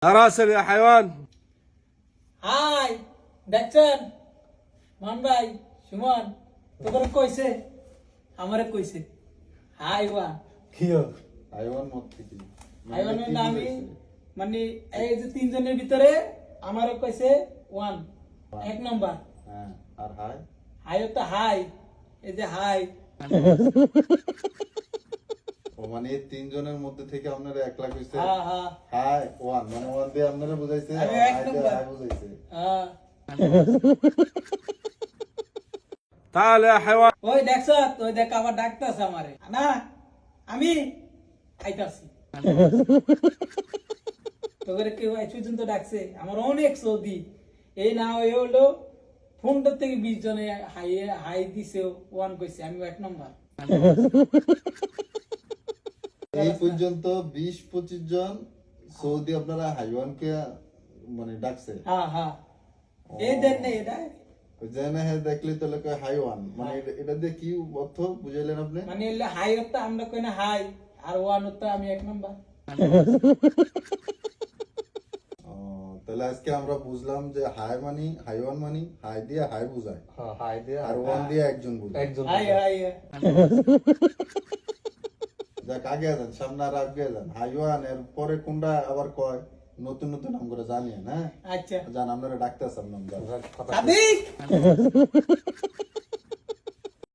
راسل يا حيوان. High দেখছেন মান ভাই সুমন তোদের কইছে আমারে কইছে হাই ওয়া কিও হাইওয়ান মত থেকে হাই মানে আমি মানে এই যে তিনজনের ভিতরে আমারে কইছে ওয়ান এক নাম্বার হ্যাঁ আর হাই হাই তো হাই এই যে হাই ও মানে এই তিনজনের মধ্যে থেকে আপনারা একলা কইছে হ্যাঁ হ্যাঁ হাই ওয়ান মানে ওয়ান দিয়ে আপনারা বুঝাইছে আমি এক হাই দিয়ে নাম্বার। হাই বুঝাইছে হ্যাঁ تعال يا حيوان. ওই দেখছ ওই দেখ আবার ডাকতাছে আমারে না আমি আইতাছি তোদের কেউ এই পর্যন্ত ডাকছে আমার অনেক সৌদি এই না ওই হলো ফোনটা থেকে 20 জনে হাই হাই দিছে ওয়ান কইছে আমি এক নাম্বার এই পর্যন্ত 20-25 জন সৌদি আপনারা হাইওয়ানকে মানে ডাকছে হ্যাঁ হ্যাঁ এই দেন না এটা জেনে হে দেখলি তো লোকে হাইওয়ান মানে এটা দিয়ে কি অর্থ বুঝাইলেন আপনি মানে এলে হাই হতে আমরা কই না হাই আর ওয়ান হতে আমি এক নাম্বার ও, তাহলে আজকে আমরা বুঝলাম যে হাই মানি হাইওয়ান মানি হাই দিয়ে হাই বুঝায় হ্যাঁ হাই দে আর ওয়ান দিয়ে একজন বুঝায় একজন হাই হাই যাক আগে যান সামনে আর আগে যান হাইওয়ান এর পরে কোনটা আবার কয় নতুন নতুন নাম করে জানিয়ে না আচ্ছা জান আপনারা ডাকতেছেন নাম কথা সাদিক